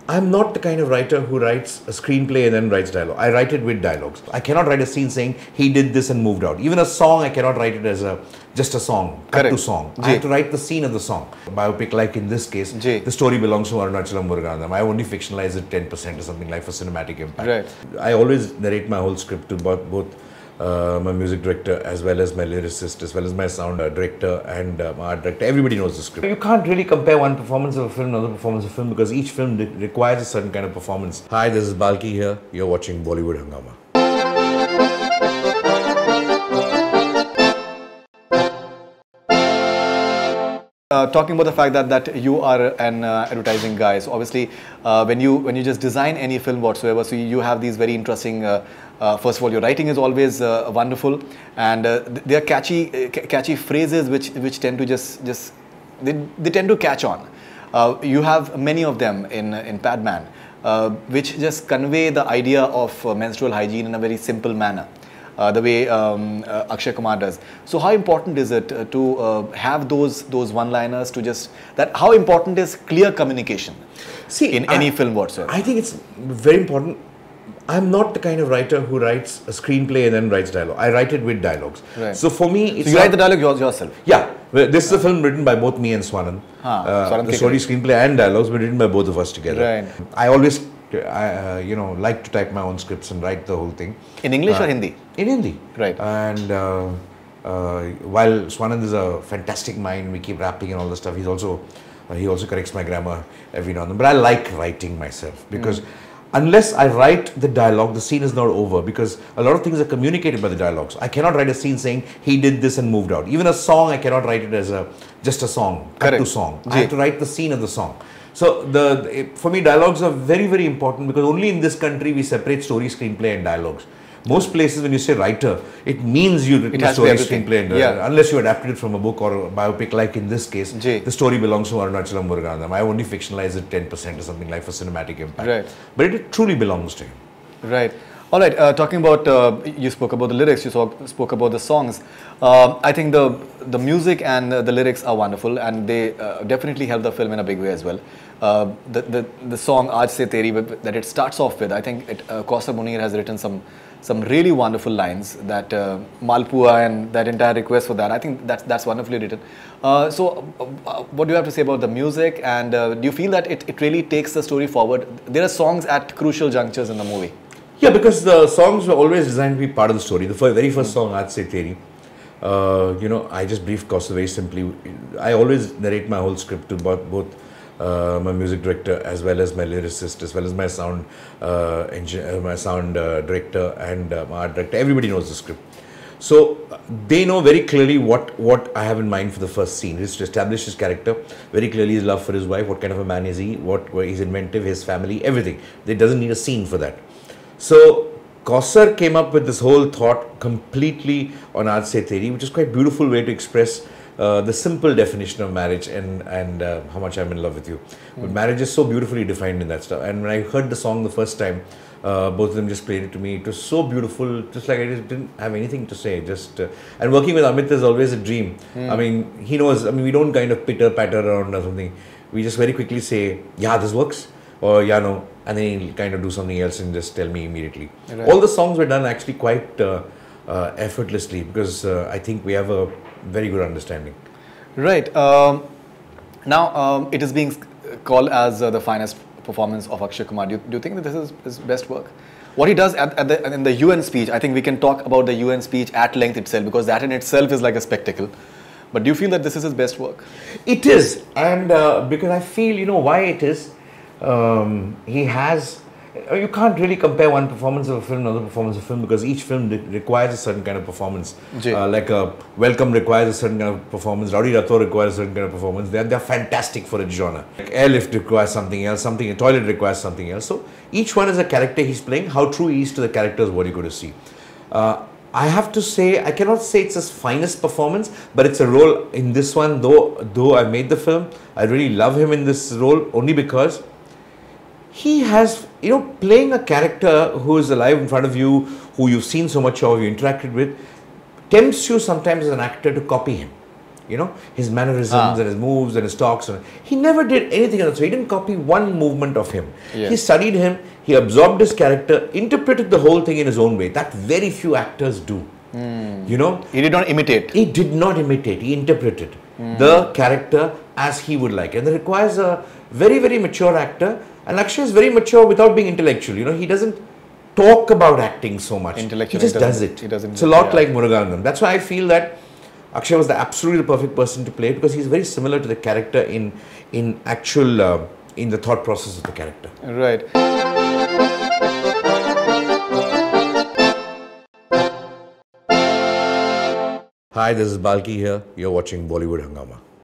I'm not the kind of writer who writes a screenplay and then writes dialogue. I write it with dialogues. I cannot write a scene saying he did this and moved out. Even a song, I cannot write it as just a song, cut to song. I have to write the scene of the song. Biopic, like in this case, the story belongs to Arunachalam Muruganathan. I only fictionalize it 10% or something like for cinematic impact. Right. I always narrate my whole script to both my music director as well as my lyricist, as well as my sound director and my art director. Everybody knows the script. You can't really compare one performance of a film to another performance of a film because each film requires a certain kind of performance. Hi, this is Balki here. You're watching Bollywood Hungama. Talking about the fact that you are an advertising guy, so obviously when you just design any film whatsoever, so you have these very interesting. First of all, your writing is always wonderful, and they are catchy phrases which tend to they tend to catch on. You have many of them in Padman, which just convey the idea of menstrual hygiene in a very simple manner. The way Akshay Kumar does. So how important is it to have those one-liners to just how important is clear communication in any film whatsoever? I think it's very important. I'm not the kind of writer who writes a screenplay and then writes dialogue. I write it with dialogues. Right. So for me, it's you write the dialogue yourself? Yeah. This is a film written by both me and Swanan. The story, screenplay and dialogues were written by both of us together. Right. I always like to type my own scripts and write the whole thing. In English or Hindi? In Hindi. Right. And while Swanan is a fantastic mind, we keep rapping and all the stuff, he also corrects my grammar every now and then. But I like writing myself because unless I write the dialogue, the scene is not over because a lot of things are communicated by the dialogues. I cannot write a scene saying he did this and moved out. Even a song, I cannot write it as just a song, cut to song. I have to write the scene of the song. So for me, dialogues are very, very important because only in this country we separate story, screenplay and dialogues. Most places when you say writer, it means you've written a story, screenplay and unless you adapted it from a book or a biopic, like in this case, the story belongs to Arunachalam Muruganathan. I only fictionalize it 10% or something like for cinematic impact. Right. But it truly belongs to him. Right. All right. Talking about, you spoke about the lyrics, you spoke about the songs. I think the music and the lyrics are wonderful, and they definitely help the film in a big way as well. The song Aaj Se Teri that it starts off with, I think Kausar Munir has written some really wonderful lines, that Malpua and that entire request for that. I think that's wonderfully written. So what do you have to say about the music, and do you feel that it really takes the story forward? There are songs at crucial junctures in the movie. Yeah, because the songs were always designed to be part of the story. The very first song, Aaj Se Teri, I just briefed Kausar very simply. I always narrate my whole script to both my music director as well as my lyricist, as well as my sound director and my art director. Everybody knows the script. So they know very clearly what I have in mind for the first scene. Is to establish his character very clearly, his love for his wife, what kind of a man is he, what he's inventive, his family, everything. It doesn't need a scene for that. So Kausar came up with this whole thought completely on Aaj Se Teri, which is quite a beautiful way to express the simple definition of marriage and how much I'm in love with you. But marriage is so beautifully defined in that stuff. And when I heard the song the first time, both of them just played it to me. It was so beautiful, just like I just didn't have anything to say. And working with Amit is always a dream. I mean, he knows. I mean, we don't kind of pitter-patter around or something. We just very quickly say, yeah, this works, or yeah, no, and then he'll kind of do something else and just tell me immediately. Right. All the songs were done actually quite effortlessly because I think we have a very good understanding. Right. Now, it is being called as the finest performance of Akshay Kumar. Do you think that this is his best work? What he does in the UN speech, I think we can talk about the UN speech at length itself, because that in itself is like a spectacle. But do you feel that this is his best work? It is. And because I feel, you know why it is. He has... You can't really compare one performance of a film to another performance of a film because each film requires a certain kind of performance. Like Welcome requires a certain kind of performance, Rowdy Rathore requires a certain kind of performance. They're fantastic for a genre. Like Airlift requires something else, a Toilet requires something else. So each one is a character he's playing. How true he is to the character is what you're going to see. I have to say, I cannot say it's his finest performance, but it's a role in this one, though I made the film, I really love him in this role only because he has, you know, playing a character who is alive in front of you, who you've seen so much of, you interacted with, tempts you sometimes as an actor to copy him. You know, his mannerisms and his moves and his talks. He never did anything else. So he didn't copy one movement of him. Yeah. He studied him, he absorbed his character, interpreted the whole thing in his own way. That very few actors do. You know? He did not imitate. He did not imitate. He interpreted the character as he would like. And that requires a very, very mature actor. And Akshay is very mature without being intellectual. You know, he doesn't talk about acting so much. He just does it. It's a lot like Muruganam. That's why I feel that Akshay was the absolutely perfect person to play, because he's very similar to the character in actual in the thought process of the character. Right. Hi, this is Balki here. You're watching Bollywood Hungama.